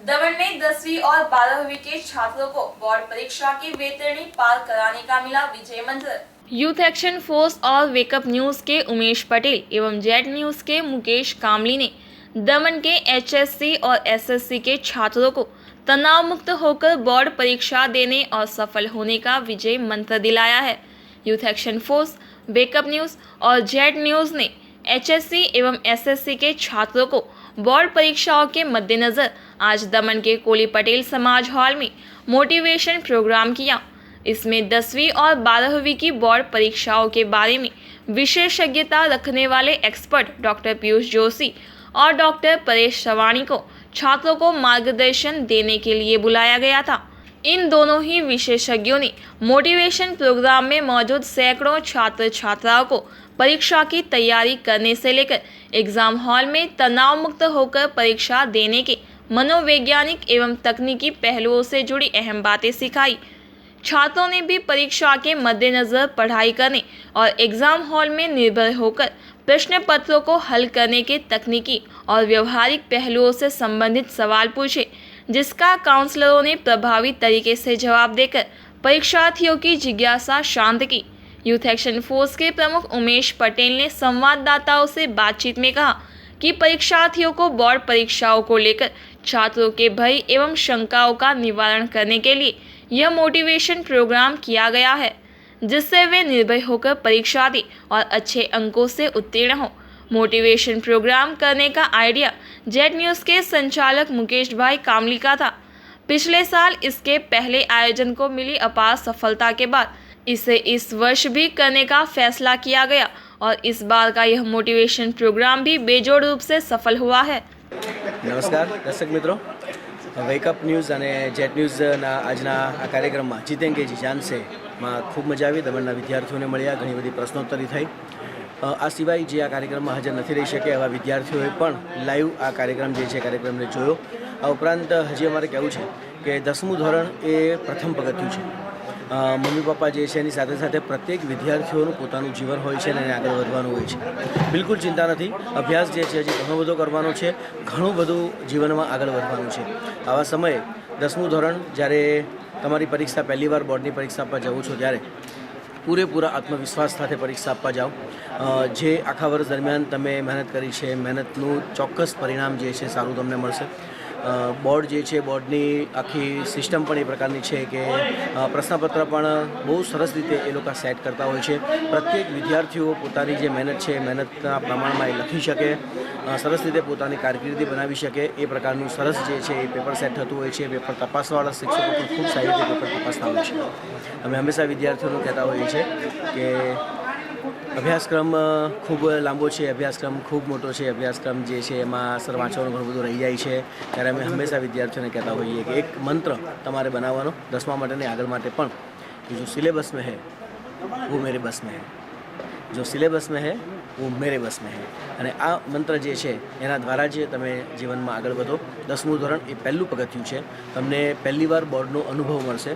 दमन में 10वीं और 12वीं के छात्रों को बोर्ड परीक्षा की बेहतरीन पार कराने का मिला विजय मंत्र। यूथ एक्शन फोर्स और वेकअप न्यूज के उमेश पटेल एवं जेड न्यूज के मुकेश कामली ने दमन के एचएससी और एसएससी के छात्रों को तनाव मुक्त होकर बोर्ड परीक्षा देने और सफल होने का विजय मंत्र दिलाया है। Youth action force, wake up news और जेड न्यूज ने एचएससी एवं एसएससी के छात्रों को बोर्ड परीक्षाओं के मद्देनजर आज दमन के कोली पटेल समाज हॉल में मोटिवेशन प्रोग्राम किया। इसमें 10वीं और 12वीं की बोर्ड परीक्षाओं के बारे में विशेषज्ञता रखने वाले एक्सपर्ट डॉक्टर पीयूष जोशी और डॉक्टर परेश सवाणी को छात्रों को मार्गदर्शन देने के लिए बुलाया गया था। इन दोनों ही विशेषज्ञों ने मोटिवेशन प्रोग्राम में मौजूद सैकड़ों छात्र छात्राओं को परीक्षा की तैयारी करने से लेकर एग्जाम हॉल में तनाव मुक्त होकर परीक्षा देने के मनोवैज्ञानिक एवं तकनीकी पहलुओं से जुड़ी अहम बातें सिखाई। छात्रों ने भी परीक्षा के मद्देनजर पढ़ाई करने और एग्जाम हॉल में निर्भर होकर प्रश्न पत्रों को हल करने के तकनीकी और व्यवहारिक पहलुओं से संबंधित सवाल पूछे, जिसका काउंसलरों ने प्रभावी तरीके से जवाब देकर परीक्षार्थियों की जिज्ञासा शांत की। यूथ एक्शन फोर्स के प्रमुख उमेश पटेल ने संवाददाताओं से बातचीत में कहा कि परीक्षार्थियों को बोर्ड परीक्षाओं को लेकर छात्रों के भय एवं शंकाओं का निवारण करने के लिए यह मोटिवेशन प्रोग्राम किया गया है, जिससे वे निर्भय होकर परीक्षा दें और अच्छे अंकों से उत्तीर्ण हों। मोटिवेशन प्रोग्राम करने का आइडिया जेड न्यूज़ के संचालक मुकेश भाई कामली का था। पिछले साल इसके पहले आयोजन को मिली अपार सफलता के बाद इसे इस वर्ष भी करने का फैसला किया गया और इस बार का यह मोटिवेशन प्रोग्राम भी बेजोड़ रूप से सफल हुआ है। नमस्कार दर्शक मित्रों, वेकअप न्यूज़ અને જેટ ન્યૂઝના આજના આ કાર્યક્રમમાં જીતેંગે જી જાનસે માં ખૂબ મજા આવી। દમણના વિદ્યાર્થીઓને મળ્યા, ઘણી બધી પ્રશ્નોત્તરી થઈ। આ સિવાય જે આ કાર્યક્રમમાં હાજર નથી રહી શકે એવા વિદ્યાર્થીઓએ પણ લાઈવ આ કાર્યક્રમ જે છે કાર્યક્રમને જોયો। આ ઉપરાંત હજી અમારે કહેવું છે કે 10મું ધોરણ એ પ્રથમ પગથિયું છે। મમ્મી પપ્પા જે છે એની સાથે સાથે પ્રત્યેક વિદ્યાર્થીઓનું પોતાનું જીવન હોય છે અને એને આગળ વધવાનું હોય છે। બિલકુલ ચિંતા નથી, અભ્યાસ જે છે હજી ઘણો બધો કરવાનો છે, ઘણું બધું જીવનમાં આગળ વધવાનું છે। આવા સમયે 10મું ધોરણ જ્યારે તમારી પરીક્ષા પહેલી વાર બોર્ડની પરીક્ષા આપવા જવું છો ત્યારે પૂરેપૂરા આત્મવિશ્વાસ સાથે પરીક્ષા આપવા જાઓ। જે આખા વર્ષ દરમિયાન તમે મહેનત કરી છે, મહેનતનું ચોક્કસ પરિણામ જે છે સારું તમને મળશે। બોર્ડ જે છે બોર્ડની આખી સિસ્ટમ પણ એ પ્રકારની છે કે પ્રશ્નપત્ર પણ બહુ સરસ રીતે એ લોકો સેટ કરતા હોય છે। પ્રત્યેક વિદ્યાર્થીઓ પોતાની જે મહેનત છે મહેનતના પ્રમાણમાં એ લખી શકે, સરસ રીતે પોતાની કારકિર્દી બનાવી શકે એ પ્રકારનું સરસ જે છે એ પેપર સેટ થતું હોય છે। પેપર તપાસવાળા શિક્ષકો પણ ખૂબ સારી રીતે પેપર તપાસતા હોય છે। અમે હંમેશા વિદ્યાર્થીઓને કહેતા હોઈએ છીએ કે અભ્યાસક્રમ ખૂબ લાંબો છે, અભ્યાસક્રમ ખૂબ મોટો છે, અભ્યાસક્રમ જે છે એમાં સર વાંચવાનું ઘણું બધું રહી જાય છે। ત્યારે અમે હંમેશા વિદ્યાર્થીઓને કહેતા હોઈએ કે એક મંત્ર તમારે બનાવવાનો 10મા માટે ને આગળ માટે પણ, જો સિલેબસ में है वो मेरे बस में है, जो सिलेबस में है वो मेरे बस में है। અને આ મંત્ર જે છે એના દ્વારા જે તમે જીવનમાં આગળ વધો। 10મું ધોરણ એ પહેલું પગથિયું છે, તમને પહેલી વાર બોર્ડનો અનુભવ મળશે।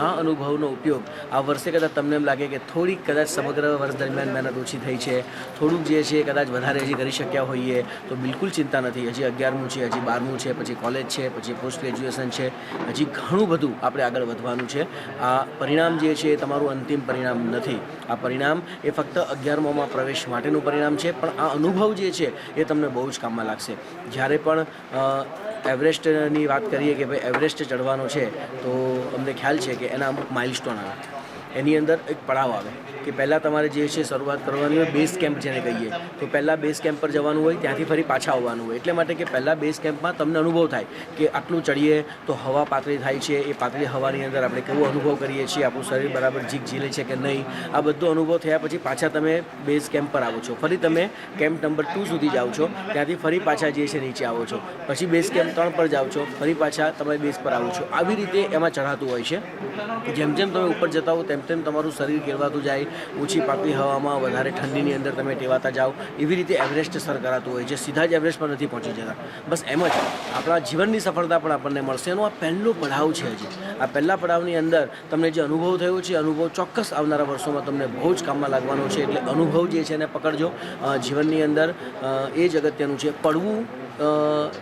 આ અનુભવનો ઉપયોગ આ વર્ષે કદાચ તમને એમ લાગે કે થોડીક કદાચ સમગ્ર વર્ષ દરમિયાન મહેનત ઓછી થઈ છે, થોડુંક જે છે કદાચ વધારે હજી કરી શક્યા હોઈએ, તો બિલકુલ ચિંતા નથી। હજી 11મું છે, હજી 12મું છે, પછી કોલેજ છે, પછી પોસ્ટ ગ્રેજ્યુએશન છે, હજી ઘણું બધું આપણે આગળ વધવાનું છે। આ પરિણામ જે છે એ તમારું અંતિમ પરિણામ નથી। આ પરિણામ એ ફક્ત 11મામાં પ્રવેશ માટેનું પરિણામ છે, પણ આ અનુભવ જે છે એ તમને બહુ જ કામમાં લાગશે। જ્યારે પણ એવરેસ્ટની વાત કરીએ કે ભાઈ એવરેસ્ટ ચડવાનો છે તો અમને ખ્યાલ છે કે એના અમુક માઇલસ્ટોન આવે, એની અંદર એક પડાવ આવે કે પહેલાં તમારે જે છે શરૂઆત કરવાની હોય બેઝ કેમ્પ જેને કહીએ, તો પહેલાં બેઝ કેમ્પ પર જવાનું હોય, ત્યાંથી ફરી પાછા આવવાનું હોય। એટલે માટે કે પહેલાં બેઝ કેમ્પમાં તમને અનુભવ થાય કે આટલું ચડીએ તો હવા પાતળી થાય છે, એ પાતળી હવાની અંદર આપણે કેવો અનુભવ કરીએ છીએ, આપણું શરીર બરાબર જીક ઝીલે છે કે નહીં, આ બધો અનુભવ થયા પછી પાછા તમે બેઝ કેમ્પ પર આવો છો, ફરી તમે કેમ્પ નંબર 2 સુધી જાઓ છો, ત્યાંથી ફરી પાછા જે છે નીચે આવો છો, પછી બેઝ કેમ્પ 3 પર જાઓ છો, ફરી પાછા તમે બેઝ પર આવો છો। આવી રીતે એમાં ચઢાતું હોય છે। જેમ જેમ તમે ઉપર જતા હો તેમ તેમ તમારું શરીર કેળવાતું જાય, ઊંચી પાતળી હવામાં વધારે ઠંડીની અંદર તમે ટેવાતા જાઓ। એવી રીતે એવરેસ્ટ સર કરાતું હોય છે। સીધા જ એવરેસ્ટ પર નથી પહોંચી જતા, બસ એમ જ આપણા જીવનની સફળતા પણ આપણને મળશે। એનો આ પહેલો પડાવ છે। હજી આ પહેલા પડાવની અંદર તમને જે અનુભવ થયો છે, અનુભવ ચોક્કસ આવનારા વર્ષોમાં તમને બહુ જ કામમાં લાગવાનો છે। એટલે અનુભવ જે છે એને પકડજો જીવનની અંદર। એ જ અગત્યનું છે। પડવું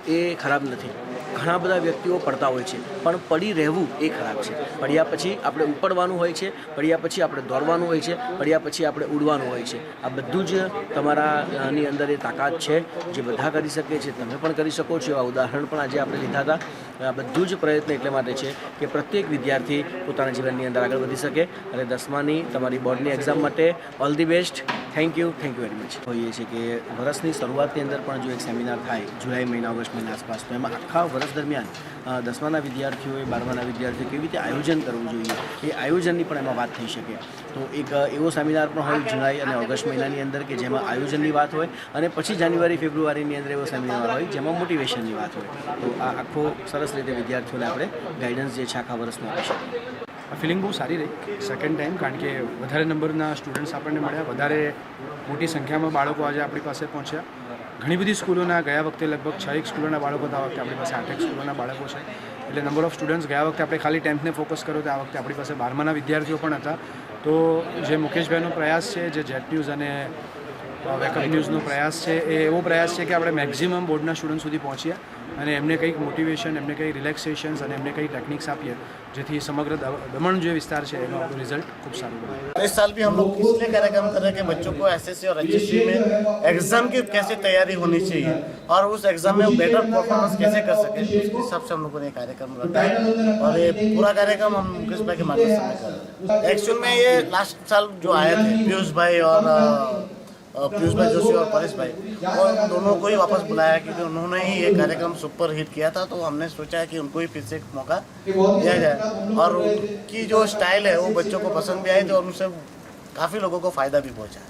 એ ખરાબ નથી, ઘણા બધા વ્યક્તિઓ પડતા હોય છે, પણ પડી રહેવું એ ખરાબ છે. પડ્યા પછી આપણે ઉપડવાનું હોય છે, પડ્યા પછી આપણે દોડવાનું હોય છે, પડ્યા પછી આપણે ઉડવાનું હોય છે. આ બધું જ તમારાની અંદર એ તાકાત છે, જે બધા કરી શકે છે. તમે પણ કરી શકો છો. એવા ઉદાહરણ પણ આજે આપણે લીધા હતા. આ બધું જ પ્રયત્ન એટલે માટે છે કે પ્રત્યેક વિદ્યાર્થી પોતાના જીવનની અંદર આગળ વધી શકે. અને 10માની તમારી બોર્ડની એક્ઝામ માટે all the best. Thank you very much. હોઈએ છે કે વર્ષની શરૂઆતની અંદર પણ જો એક સેમિનાર થાય જુલાઈ મહિના ઓગસ્ટ મહિના આસપાસ, તો એમાં આખા વર્ષ દરમિયાન 10માના વિદ્યાર્થીઓએ 12માના વિદ્યાર્થીઓ કેવી રીતે આયોજન કરવું જોઈએ એ આયોજનની પણ એમાં વાત થઈ શકે. તો એક એવો સેમિનાર પણ હોય જુલાઈ અને ઓગસ્ટ મહિનાની અંદર કે જેમાં આયોજનની વાત હોય, અને પછી જાન્યુઆરી ફેબ્રુઆરીની અંદર એવો સેમિનાર હોય જેમાં મોટિવેશનની વાત હોય. તો આ આખો સરસ રીતે વિદ્યાર્થીઓને આપણે ગાઈડન્સ જે છે આખા વર્ષમાં આપી શકીએ. આ ફિલિંગ બહુ સારી રહી સેકન્ડ ટાઈમ, કારણ કે વધારે નંબરના સ્ટુડન્ટ્સ આપણને મળ્યા, વધારે મોટી સંખ્યામાં બાળકો આજે આપણી પાસે પહોંચ્યા. ઘણી બધી સ્કૂલોના ગયા વખતે લગભગ 6 સ્કૂલોના બાળકો હતા, આ વખતે આપણી પાસે 8 સ્કૂલોના બાળકો છે. એટલે નંબર ઓફ સ્ટુડન્ટ્સ ગયા વખતે આપણે ખાલી 10થને ફોકસ કર્યો, તો આ વખતે આપણી પાસે 12માના વિદ્યાર્થીઓ પણ હતા. તો જે મુકેશભાઈનો પ્રયાસ છે, જે જેટ ન્યૂઝ અને વેકઅપ ન્યૂઝનો પ્રયાસ છે, એ એવો પ્રયાસ છે કે આપણે મેક્ઝિમમ બોર્ડના સ્ટુડન્ટ સુધી પહોંચીએ અને એમને કંઈક મોટિવેશન, એમને કંઈક રિલેક્સેશન્સ અને એમને કંઈક ટેકનિક્સ આપીએ, જેથી સમગ્ર દમણ जो विस्तार है એનો रिजल्ट खूब सारू बना. इस साल भी हम लोग इसलिए कार्यक्रम कर रहे हैं कि बच्चों को एसएससी और एचएससी में एग्जाम की कैसे तैयारी होनी चाहिए और उस एग्जाम में बेटर परफॉर्मेंस कैसे कर सके, उसके हिसाब से हम लोगों ने कार्यक्रम रखा है. और ये पूरा कार्यक्रम हम मुकेश भाई के मार्गदर्शन में कर रहे हैं. एक्चुअल में ये लास्ट साल जो आए थे पीयूष भाई जोशी और परेश भाई, और दोनों को ही वापस बुलाया क्योंकि उन्होंने ही ये कार्यक्रम सुपर हिट किया था. तो हमने सोचा है कि उनको ही फिर से एक मौका दिया जाए, और उनकी जो स्टाइल है वो बच्चों को पसंद भी आई थी और उनसे काफ़ी लोगों को फ़ायदा भी पहुंचा है.